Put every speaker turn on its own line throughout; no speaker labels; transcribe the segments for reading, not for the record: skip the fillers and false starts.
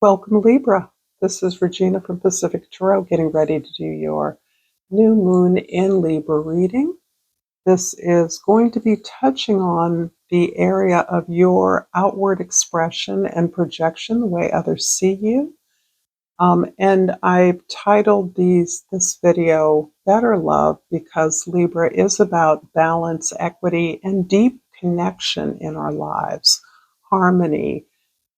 Welcome, Libra. This is Regina from Pacific Tarot getting ready to do your new moon in Libra reading. This is going to be touching on the area of your outward expression and projection, the way others see you. And I've titled this video Better Love because Libra is about balance, equity, and deep connection in our lives, harmony,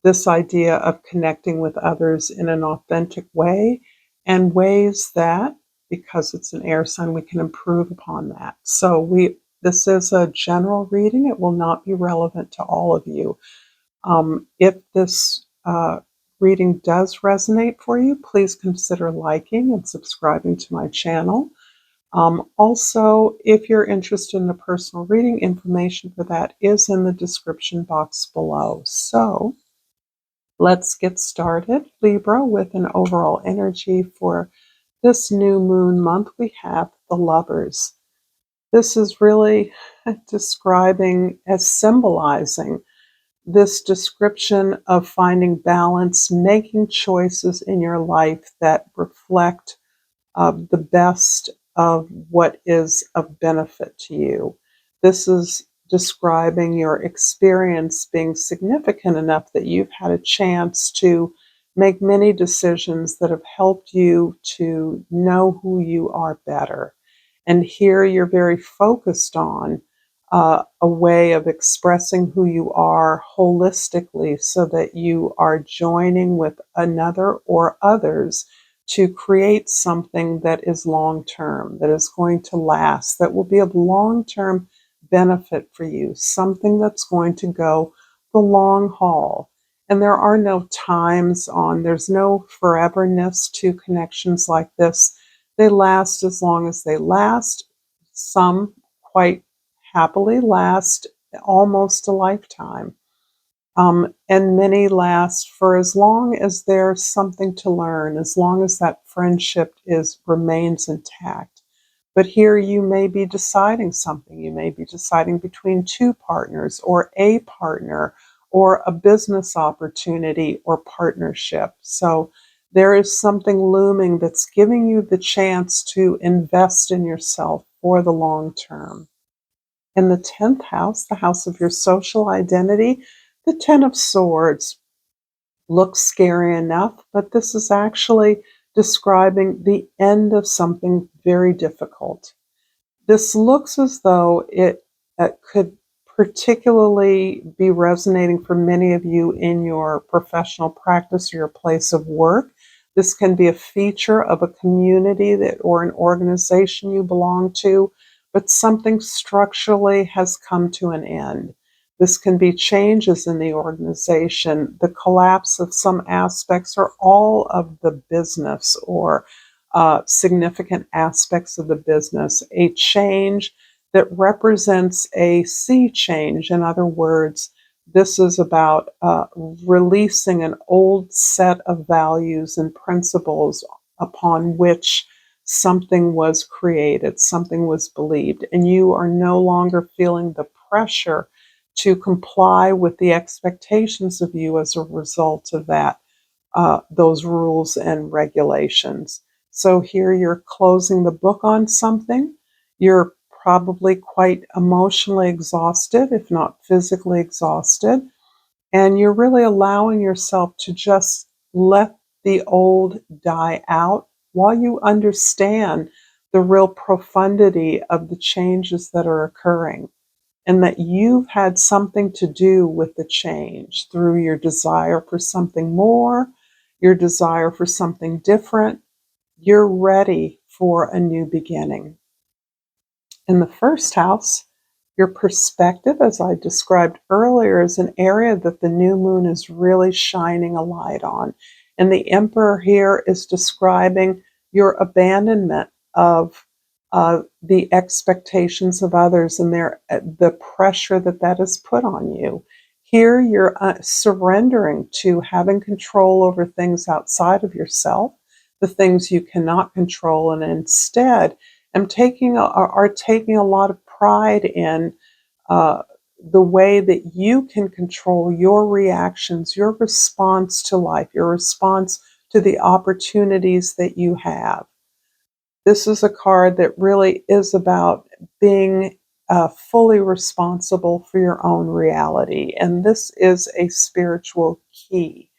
this idea of connecting with others in an authentic way and ways that, because it's an air sign, we can improve upon that. So this is a general reading. It will not be relevant to all of you. If this reading does resonate for you, please consider liking and subscribing to my channel. Also, if you're interested in a personal reading, information for that is in the description box below. So let's get started, Libra, with an overall energy for this new moon month. We have the Lovers. This is really describing, as symbolizing, this description of finding balance, making choices in your life that reflect the best of what is of benefit to you. This is describing your experience being significant enough that you've had a chance to make many decisions that have helped you to know who you are better. And here you're very focused on a way of expressing who you are holistically so that you are joining with another or others to create something that is long-term, that is going to last, that will be of long-term benefit for you, something that's going to go the long haul. And there are no times there's no foreverness to connections like this. They last as long as they last. Some quite happily last almost a lifetime. And many last for as long as there's something to learn, as long as that friendship remains intact. But here you may be deciding something. You may be deciding between two partners or a partner or a business opportunity or partnership. So there is something looming that's giving you the chance to invest in yourself for the long term. In the 10th house, the house of your social identity, the 10 of Swords looks scary enough, but this is actually describing the end of something very difficult. This looks as though it could particularly be resonating for many of you in your professional practice or your place of work. This can be a feature of a community or an organization you belong to, but something structurally has come to an end. This can be changes in the organization, the collapse of some aspects or all of the business or significant aspects of the business, a change that represents a sea change. In other words, this is about releasing an old set of values and principles upon which something was created, something was believed, and you are no longer feeling the pressure to comply with the expectations of you as a result of that, those rules and regulations. So here you're closing the book on something. You're probably quite emotionally exhausted, if not physically exhausted, and you're really allowing yourself to just let the old die out while you understand the real profundity of the changes that are occurring, and that you've had something to do with the change through your desire for something more, your desire for something different. You're ready for a new beginning. In the first house, your perspective, as I described earlier, is an area that the new moon is really shining a light on. And the Emperor here is describing your abandonment of the expectations of others and the pressure that has put on you. Here you're surrendering to having control over things outside of yourself, the things you cannot control, and instead are taking a lot of pride in the way that you can control your reactions, your response to life, your response to the opportunities that you have. This is a card that really is about being fully responsible for your own reality. And this is a spiritual key.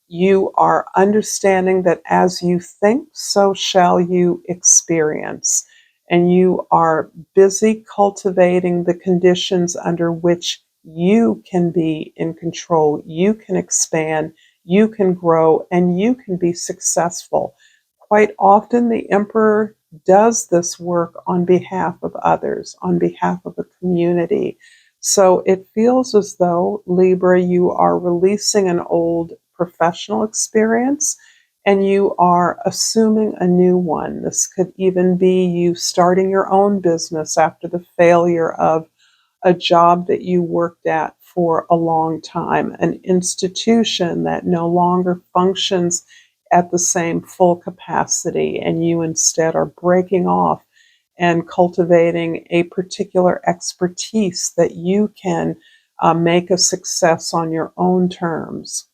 You are understanding that as you think, so shall you experience. And you are busy cultivating the conditions under which you can be in control, you can expand, you can grow, and you can be successful. Quite often, the Emperor does this work on behalf of others, on behalf of a community. So it feels as though, Libra, you are releasing an old professional experience and you are assuming a new one. This could even be you starting your own business after the failure of a job that you worked at for a long time, an institution that no longer functions at the same full capacity, and you instead are breaking off and cultivating a particular expertise that you can make a success on your own terms.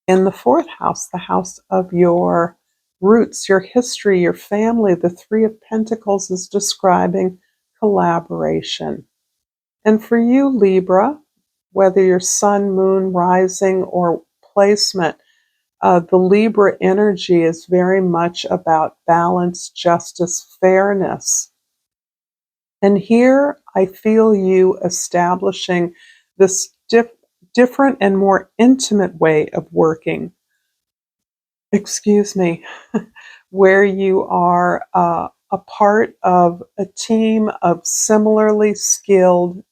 In the fourth house, the house of your roots, your history, your family, the Three of Pentacles is describing collaboration. And for you, Libra, whether your sun, moon, rising, or placement, the Libra energy is very much about balance, justice, fairness. And here I feel you establishing this different and more intimate way of working. Excuse me, where you are a part of a team of similarly skilled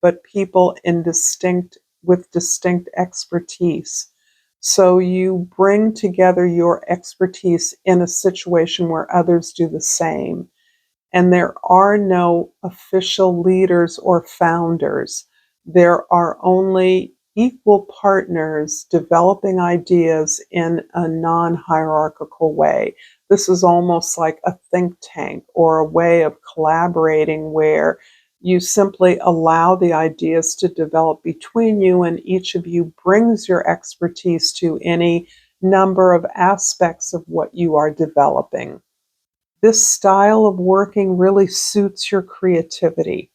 but people with distinct expertise. So you bring together your expertise in a situation where others do the same. And there are no official leaders or founders. There are only equal partners developing ideas in a non-hierarchical way. This is almost like a think tank or a way of collaborating where you simply allow the ideas to develop between you, and each of you brings your expertise to any number of aspects of what you are developing. This style of working really suits your creativity.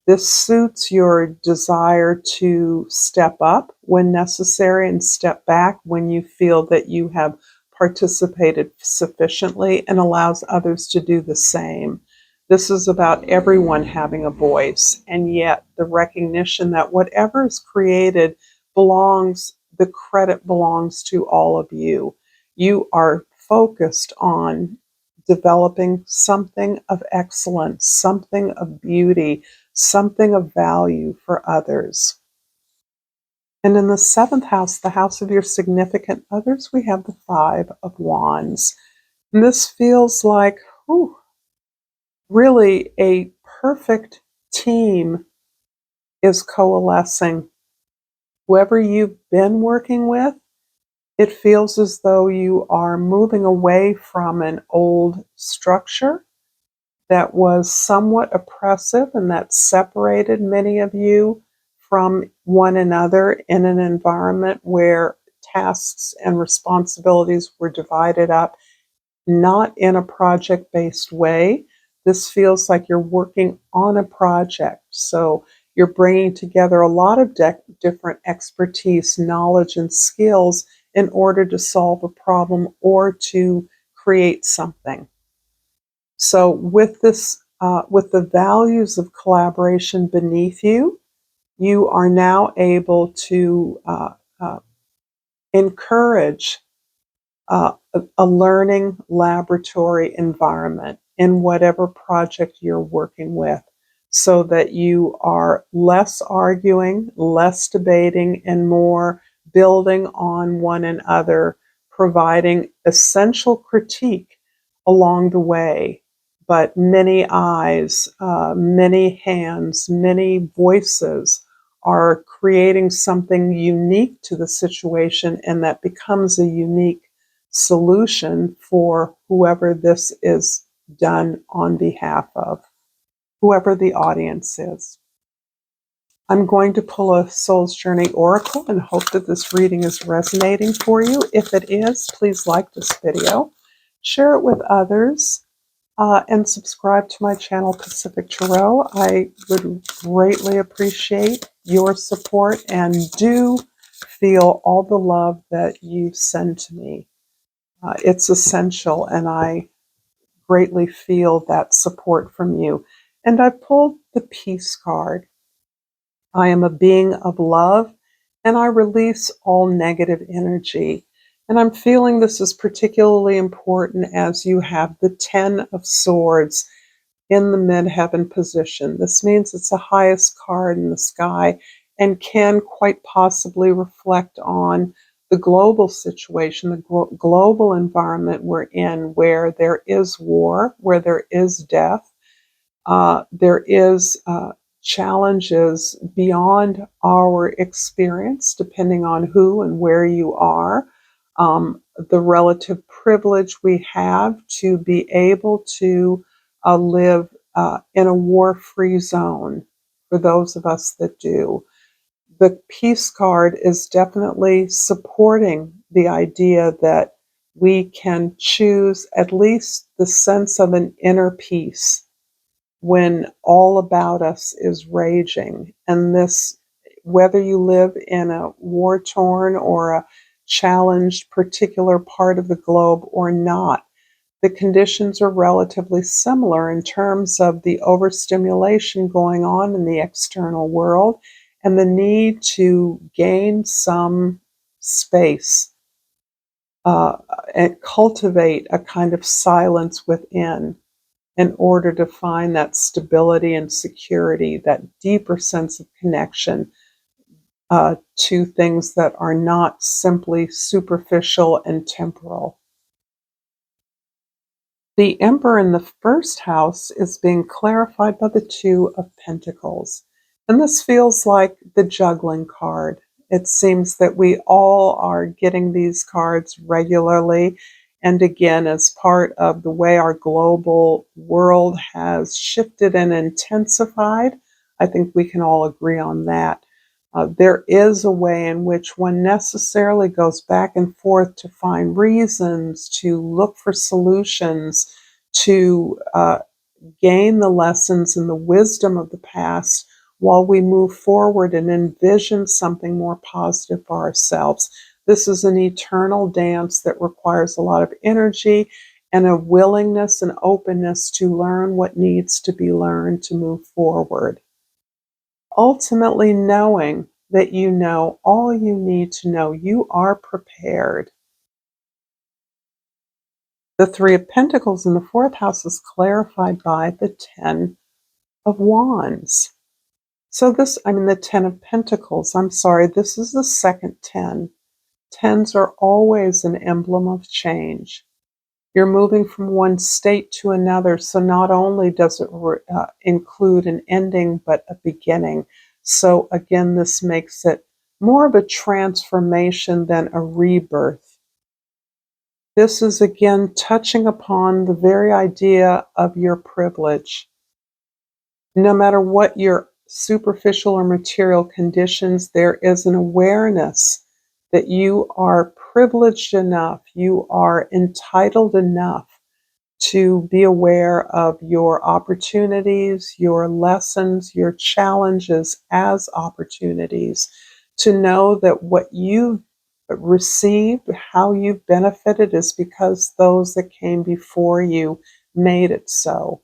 This suits your desire to step up when necessary and step back when you feel that you have participated sufficiently, and allows others to do the same. This is about everyone having a voice, and yet the recognition that whatever is created the credit belongs to all of you. You are focused on developing something of excellence, something of beauty, something of value for others. And in the seventh house, the house of your significant others, we have the Five of Wands. And this feels like, really a perfect team is coalescing. Whoever you've been working with, it feels as though you are moving away from an old structure that was somewhat oppressive and that separated many of you from one another in an environment where tasks and responsibilities were divided up, not in a project-based way. This feels like you're working on a project. So you're bringing together a lot of different expertise, knowledge, and skills in order to solve a problem or to create something. So with this, with the values of collaboration beneath you, you are now able to encourage a learning laboratory environment in whatever project you're working with, so that you are less arguing, less debating, and more building on one another, providing essential critique along the way. But many eyes, many hands, many voices are creating something unique to the situation, and that becomes a unique solution for whoever this is done on behalf of. whoever the audience is. I'm going to pull a Soul's Journey Oracle and hope that this reading is resonating for you. If it is, please like this video, share it with others, and subscribe to my channel, Pacific Tarot. I would greatly appreciate your support, and do feel all the love that you send to me. It's essential, and I greatly feel that support from you. And I pulled the Peace card. I am a being of love, and I release all negative energy. And I'm feeling this is particularly important as you have the Ten of Swords in the midheaven position. This means it's the highest card in the sky and can quite possibly reflect on the global situation, the global environment we're in, where there is war, where there is death, there is challenges beyond our experience, depending on who and where you are. The relative privilege we have to be able to live in a war-free zone for those of us that do. The Peace card is definitely supporting the idea that we can choose at least the sense of an inner peace when all about us is raging. And this, whether you live in a war-torn or a challenged particular part of the globe or not, the conditions are relatively similar in terms of the overstimulation going on in the external world and the need to gain some space and cultivate a kind of silence within in order to find that stability and security, that deeper sense of connection to things that are not simply superficial and temporal. The Emperor in the first house is being clarified by the Two of Pentacles. And this feels like the juggling card. It seems that we all are getting these cards regularly. And again, as part of the way our global world has shifted and intensified, I think we can all agree on that. There is a way in which one necessarily goes back and forth to find reasons, to look for solutions, to gain the lessons and the wisdom of the past while we move forward and envision something more positive for ourselves. This is an eternal dance that requires a lot of energy and a willingness and openness to learn what needs to be learned to move forward. Ultimately, knowing that you know all you need to know, you are prepared. The Three of Pentacles in the fourth house is clarified by the Ten of Wands. So the Ten of Pentacles, I'm sorry, this is the second 10. Tens are always an emblem of change. You're moving from one state to another, so not only does it include an ending, but a beginning. So again, this makes it more of a transformation than a rebirth. This is again touching upon the very idea of your privilege. No matter what your superficial or material conditions, there is an awareness that you are privileged enough, you are entitled enough to be aware of your opportunities, your lessons, your challenges as opportunities, to know that what you've received, how you've benefited, is because those that came before you made it so.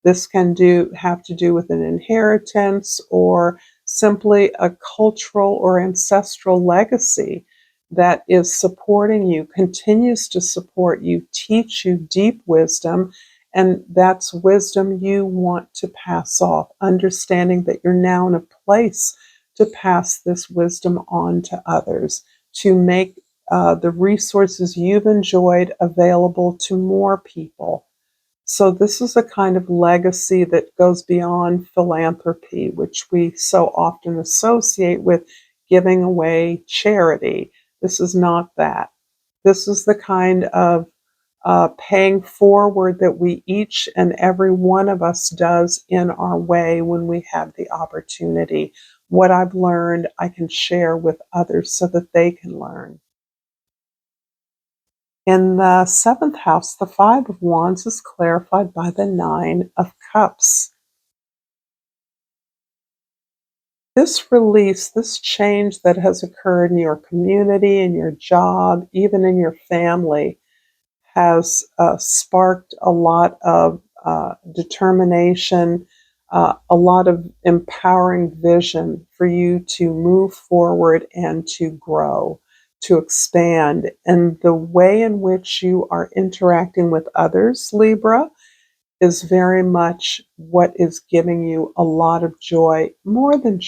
This can have to do with an inheritance or simply a cultural or ancestral legacy that is supporting you, continues to support you, teach you deep wisdom, and that's wisdom you want to pass off, understanding that you're now in a place to pass this wisdom on to others, to make the resources you've enjoyed available to more people. So this is a kind of legacy that goes beyond philanthropy, which we so often associate with giving away charity. This is not that. This is the kind of paying forward that we each and every one of us does in our way when we have the opportunity. What I've learned, I can share with others so that they can learn. In the seventh house, the Five of Wands is clarified by the Nine of Cups. This release, this change that has occurred in your community, in your job, even in your family, has sparked a lot of determination, a lot of empowering vision for you to move forward and to grow, to expand. And the way in which you are interacting with others, Libra, is very much what is giving you a lot of joy, more than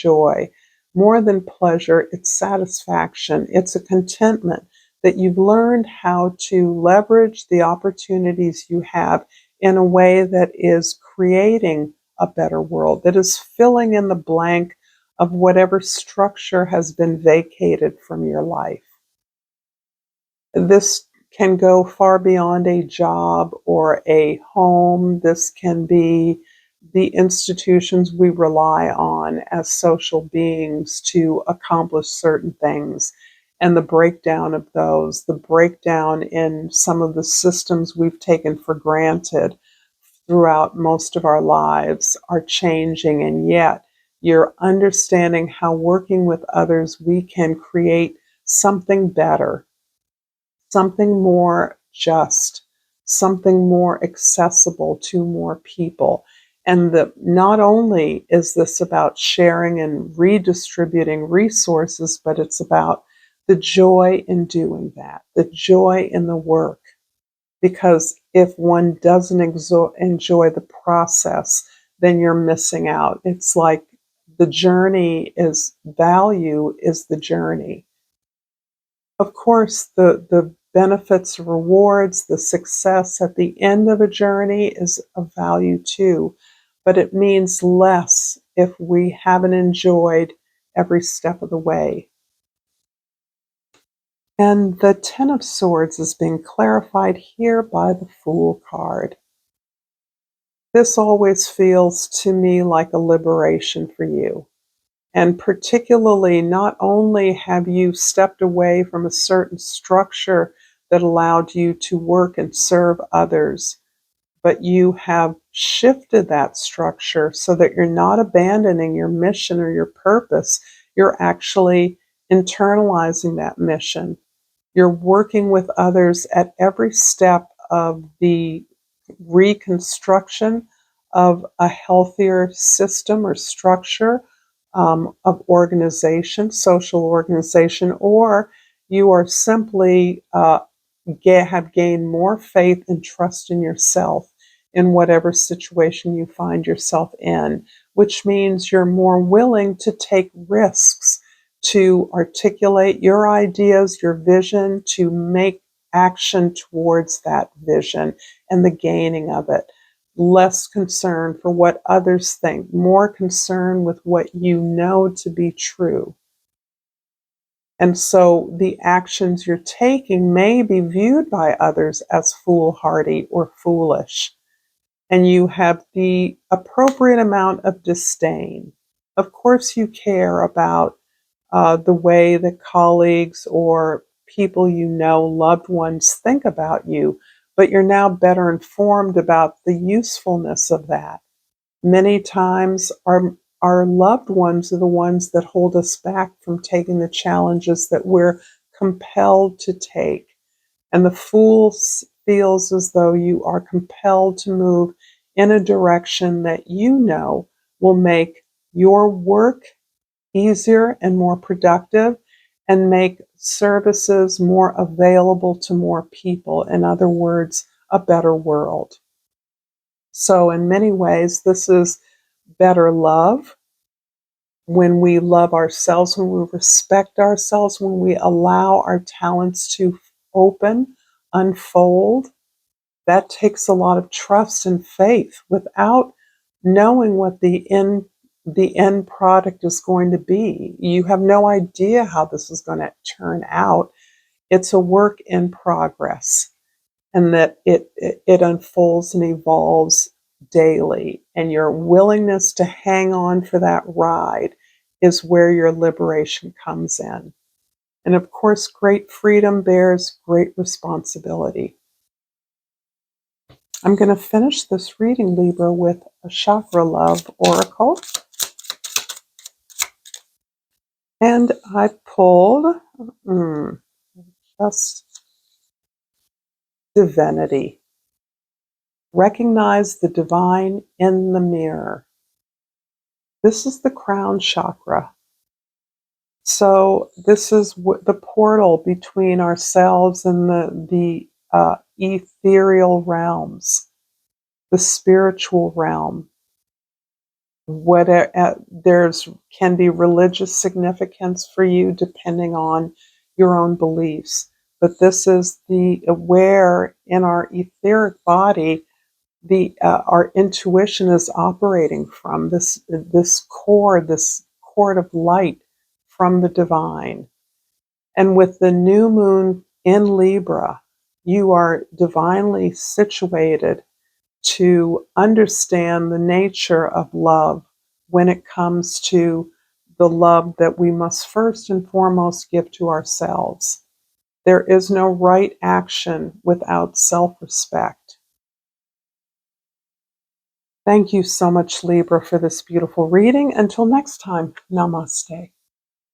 pleasure. It's satisfaction. It's a contentment that you've learned how to leverage the opportunities you have in a way that is creating a better world, that is filling in the blank of whatever structure has been vacated from your life. This can go far beyond a job or a home. This can be the institutions we rely on as social beings to accomplish certain things, and the breakdown of those, the breakdown in some of the systems we've taken for granted throughout most of our lives are changing, and yet you're understanding how working with others we can create something better, something more just, something more accessible to more people. And not only is this about sharing and redistributing resources, but it's about the joy in doing that, the joy in the work. Because if one doesn't enjoy the process, then you're missing out. It's like the journey is value is the journey. Of course, the benefits, rewards, the success at the end of a journey is of value too, but it means less if we haven't enjoyed every step of the way. And the Ten of Swords is being clarified here by the Fool card. This always feels to me like a liberation for you. And particularly, not only have you stepped away from a certain structure that allowed you to work and serve others, but you have shifted that structure so that you're not abandoning your mission or your purpose. You're actually internalizing that mission. You're working with others at every step of the reconstruction of a healthier system or structure, of organization, social organization, or you are simply have gained more faith and trust in yourself in whatever situation you find yourself in, which means you're more willing to take risks, to articulate your ideas, your vision, to make action towards that vision and the gaining of it. Less concern for what others think, more concern with what you know to be true. And so the actions you're taking may be viewed by others as foolhardy or foolish, and you have the appropriate amount of disdain. Of course, you care about the way that colleagues or people you know, loved ones, think about you, but you're now better informed about the usefulness of that. Many times, our loved ones are the ones that hold us back from taking the challenges that we're compelled to take. And the fool feels as though you are compelled to move in a direction that you know will make your work easier and more productive and make services more available to more people. In other words, a better world. So, in many ways, this is better love. When we love ourselves, when we respect ourselves, when we allow our talents to open, unfold, that takes a lot of trust and faith without knowing what the end product is going to be. You have no idea how this is going to turn out. It's a work in progress. and that it unfolds and evolves daily. And your willingness to hang on for that ride is where your liberation comes in. And of course, great freedom bears great responsibility. I'm going to finish this reading, Libra, with a chakra love oracle. And I pulled just divinity. Recognize the divine in the mirror. This is the crown chakra. So this is the portal between ourselves and the ethereal realms, the spiritual realm. There's can be religious significance for you depending on your own beliefs, but this is the where in our etheric body our intuition is operating from this cord of light from the divine. And with the new moon in Libra, you are divinely situated to understand the nature of love when it comes to the love that we must first and foremost give to ourselves. There is no right action without self-respect. Thank you so much, Libra, for this beautiful reading. Until next time, namaste.